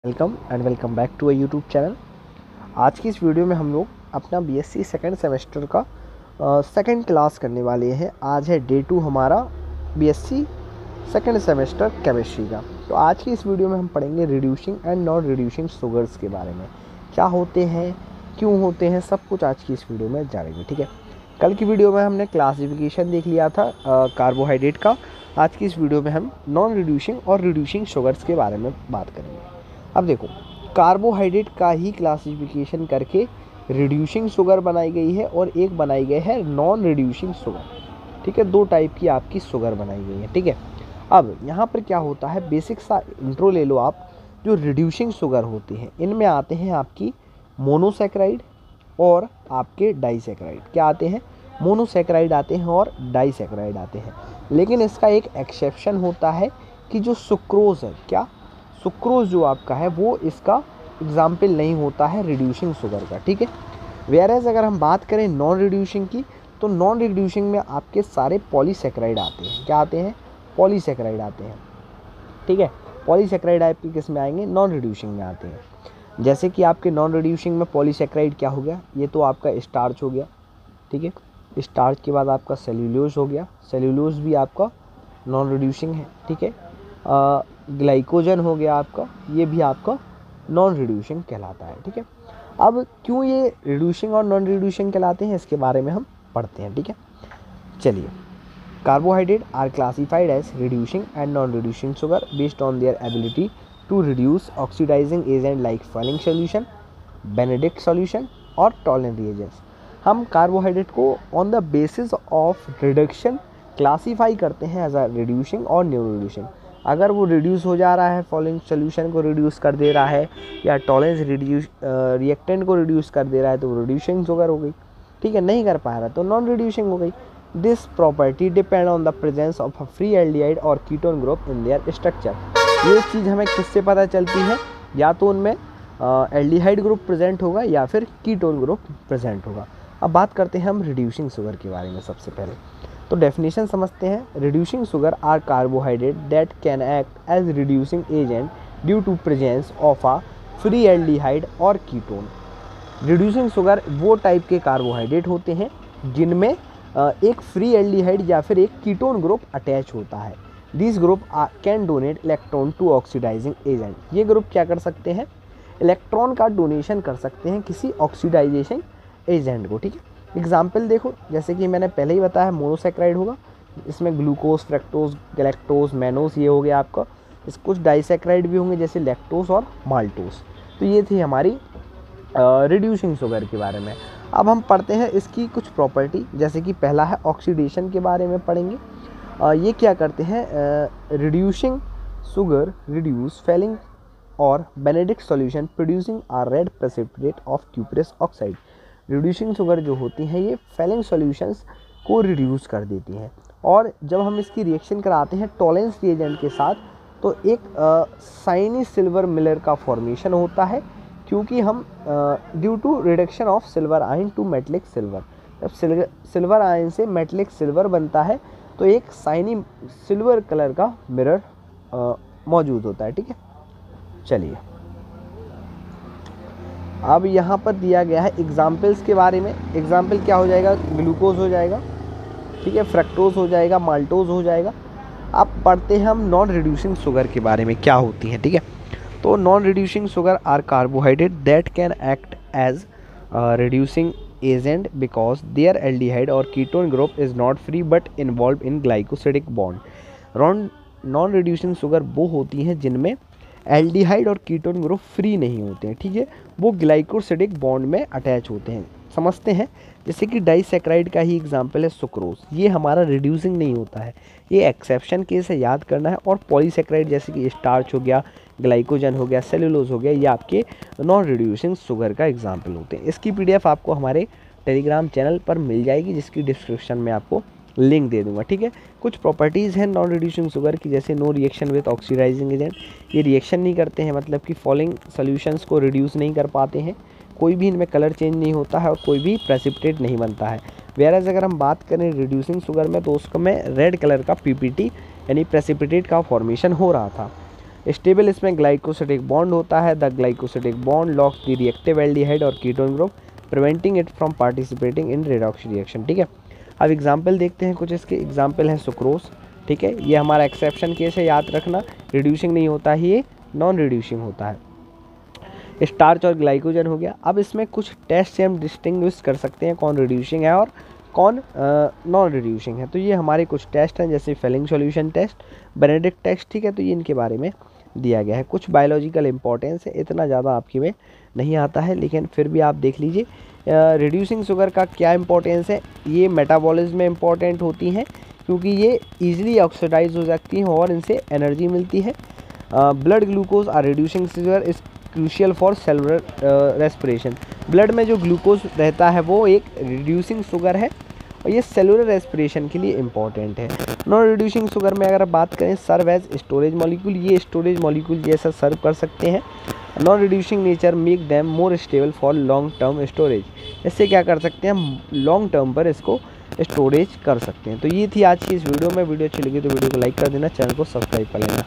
Welcome back to a YouTube channel. आज की इस वीडियो में हम लोग अपना बीएससी सेकंड सेमेस्टर का सेकंड क्लास करने वाले हैं। आज है डे 2 हमारा बीएससी सेकंड सेमेस्टर केमिस्ट्री का। तो आज की इस वीडियो में हम पढ़ेंगे reducing and non reducing sugars के बारे में, क्या होते हैं, क्यों होते हैं, सब कुछ आज की इस वीडियो में जानेंगे। ठीक है, कल की वीडियो में हमने क्लासिफिकेशन देख लिया था कार्बोहाइड्रेट का। आज की इस वीडियो में हम नॉन रिड्यूसिंग और रिड्यूसिंग शुगर्स के बारे में बात करेंगे। अब देखो, कार्बोहाइड्रेट का ही क्लासिफिकेशन करके रिड्यूसिंग शुगर बनाई गई है और एक बनाई गई है नॉन रिड्यूसिंग शुगर। ठीक है, दो टाइप की आपकी शुगर बनाई गई है। ठीक है, अब यहाँ पर क्या होता है, बेसिक सा इंट्रो ले लो आप। जो रिड्यूसिंग शुगर होती है इनमें आते हैं आपकी मोनोसैकेराइड और आपके डाइसैकेराइड। क्या आते हैं? मोनोसैकेराइड आते हैं और डाइसैकेराइड आते हैं। लेकिन इसका एक एक्सेप्शन होता है कि जो सुक्रोज है, क्या सुक्रोज जो आपका है वो इसका एग्जाम्पल नहीं होता है रिड्यूसिंग शुगर का। ठीक है, वेयरएज अगर हम बात करें नॉन रिड्यूसिंग की, तो नॉन रिड्यूसिंग में आपके सारे पॉलीसैकेराइड आते हैं। क्या आते हैं? पॉलीसैकेराइड आते हैं। ठीक है, पॉलीसैकेराइड आपके किस में आएंगे? नॉन रिड्यूसिंग में आते हैं। जैसे कि आपके नॉन रिड्यूसिंग में पॉलीसैकेराइड क्या हो गया, ये तो आपका स्टार्च हो गया। ठीक है, स्टार्च के बाद आपका सेल्यूलोज हो गया। सेल्यूलोज भी आपका नॉन रिड्यूसिंग है। ठीक है, ग्लाइकोजन हो गया आपका, ये भी आपका नॉन रिड्यूसिंग कहलाता है। ठीक है, अब क्यों ये रिड्यूसिंग और नॉन रिड्यूसिंग कहलाते हैं इसके बारे में हम पढ़ते हैं। ठीक है, चलिए। Carbohydrate are classified as reducing and non reducing sugar based on their ability to reduce oxidizing agent like Fehling solution, Benedict solution और टॉलरेंट रिएजेंट्स। हम कार्बोहाइड्रेट को on the basis of reduction classify करते हैं as a reducing और non reducing. अगर वो reduce हो जा रहा है, फॉलिंग सोल्यूशन को रिड्यूस कर दे रहा है, या टॉलरेंस रिएक्टेंट को रिड्यूस कर दे रहा है, तो वो रिड्यूसिंग शुगर हो गई। ठीक है, नहीं कर पा रहा तो नॉन रिड्यूसिंग हो गई। This property depend on the presence of a free aldehyde और ketone group in their structure. ये चीज़ हमें किससे पता चलती है? या तो उनमें एल्डिहाइड ग्रुप प्रेजेंट होगा या फिर कीटोन ग्रुप प्रेजेंट होगा। अब बात करते हैं हम रिड्यूसिंग शुगर के बारे में। सबसे पहले तो डेफिनेशन समझते हैं। Reducing sugar are carbohydrate that can act as reducing agent due to presence of a free aldehyde और कीटोन। रिड्यूसिंग शुगर वो टाइप के कार्बोहाइड्रेट होते हैं जिनमें एक फ्री एल्डिहाइड या फिर एक कीटोन ग्रुप अटैच होता है। This group can donate electron to oxidizing agent. ये ग्रुप क्या कर सकते हैं? इलेक्ट्रॉन का डोनेशन कर सकते हैं किसी ऑक्सीडाइजेशन एजेंट को। ठीक है, एग्जाम्पल देखो, जैसे कि मैंने पहले ही बताया मोनोसैकेराइड होगा, इसमें ग्लूकोज, फ्रक्टोज, गैलेक्टोज, मैनोज ये हो गया आपका। इस कुछ डाइसैकेराइड भी होंगे जैसे लैक्टोज और माल्टोज। तो ये थी हमारी रिड्यूसिंग शुगर के बारे में। अब हम पढ़ते हैं इसकी कुछ प्रॉपर्टी। जैसे कि पहला है ऑक्सीडेशन के बारे में पढ़ेंगे। ये क्या करते हैं? रिड्यूसिंग शुगर रिड्यूस फेलिंग और Benedict solution producing a red precipitate of cuprous oxide. Reducing sugar जो होती हैं ये फेलिंग सॉल्यूशंस को रिड्यूस कर देती हैं, और जब हम इसकी रिएक्शन कराते हैं टॉलरेंस रिएजेंट के साथ तो एक शाइनी सिल्वर मिलर का फॉर्मेशन होता है, क्योंकि हम due to reduction of silver ion to metallic silver, जब सिल्वर आयन से मेटलिक सिल्वर बनता है तो एक शाइनी सिल्वर कलर का मिरर मौजूद होता है। ठीक है, चलिए। अब यहाँ पर दिया गया है एग्जाम्पल्स के बारे में। एग्जाम्पल क्या हो जाएगा? ग्लूकोज हो जाएगा, ठीक है, फ्रक्टोज हो जाएगा, माल्टोज हो जाएगा। अब पढ़ते हैं हम नॉन रिड्यूसिंग शुगर के बारे में, क्या होती हैं। ठीक है, तो non reducing sugar are carbohydrate that can act as reducing agent because their aldehyde और ketone group is not free but involve in glycosidic bond. Non reducing sugar वो होती हैं जिनमें एल्डिहाइड और कीटोन ग्रुप फ्री नहीं होते हैं। ठीक है, वो ग्लाइकोसिडिक बॉन्ड में अटैच होते हैं। समझते हैं, जैसे कि डाइसैकेराइड का ही एग्जांपल है सुक्रोज। ये हमारा रिड्यूसिंग नहीं होता है, ये एक्सेप्शन केस है, याद करना है। और पॉलीसैकेराइड जैसे कि स्टार्च हो गया, ग्लाइकोजन हो गया, सेलुलोज हो गया, ये आपके नॉन रिड्यूसिंग शुगर का एग्जाम्पल होते हैं। इसकी PDF आपको हमारे टेलीग्राम चैनल पर मिल जाएगी, जिसकी डिस्क्रिप्शन में आपको लिंक दे दूंगा। ठीक है, कुछ प्रॉपर्टीज़ हैं नॉन रिड्यूसिंग शुगर की, जैसे no reaction with oxidizing agent. ये रिएक्शन नहीं करते हैं, मतलब कि फॉलिंग सॉल्यूशंस को रिड्यूस नहीं कर पाते हैं। कोई भी इनमें कलर चेंज नहीं होता है और कोई भी प्रेसिपिटेट नहीं बनता है। वेयरएज अगर हम बात करें रिड्यूसिंग शुगर में, तो उसको में रेड कलर का PPT यानी प्रेसिपिटेट का फॉर्मेशन हो रहा था। स्टेबल इसमें ग्लाइकोसिडिक बॉन्ड होता है। The glycosidic bond lock the reactive aldehyde और ketone group preventing it from participating in redox reaction. ठीक है, अब एग्जाम्पल देखते हैं कुछ इसके। एग्जाम्पल है सुक्रोज। ठीक है, ये हमारा एक्सेप्शन केस है, याद रखना। रिड्यूसिंग नहीं होता है, ये नॉन रिड्यूसिंग होता है। स्टार्च और ग्लाइकोजन हो गया। अब इसमें कुछ टेस्ट से हम डिस्टिंग्विश कर सकते हैं कौन रिड्यूसिंग है और कौन नॉन रिड्यूसिंग है। तो ये हमारे कुछ टेस्ट हैं, जैसे Fehling solution test, Benedict test. ठीक है, तो ये इनके बारे में दिया गया है। कुछ बायोलॉजिकल इंपॉर्टेंस है, इतना ज़्यादा आपकी में नहीं आता है, लेकिन फिर भी आप देख लीजिए। रिड्यूसिंग शुगर का क्या इंपॉर्टेंस है, ये मेटाबॉलिज्म में इम्पॉर्टेंट होती हैं क्योंकि ये ईजिली ऑक्सीडाइज हो सकती हैं और इनसे एनर्जी मिलती है। Blood glucose are reducing sugar is crucial for cellular respiration. Blood में जो ग्लूकोज रहता है वो एक रिड्यूसिंग शुगर है और ये सेलुलर रेस्पिरेशन के लिए इम्पॉर्टेंट है। नॉन रिड्यूसिंग शुगर में अगर आप बात करें, सर्व एज स्टोरेज मॉलिक्यूल, ये स्टोरेज मॉलिक्यूल जैसा सर्व कर सकते हैं। Non reducing nature make them more stable for long term storage. इससे क्या कर सकते हैं हम, लॉन्ग टर्म पर इसको स्टोरेज कर सकते हैं। तो ये थी आज की इस वीडियो में। वीडियो अच्छी लगी तो वीडियो को लाइक कर देना, चैनल को सब्सक्राइब कर लेना।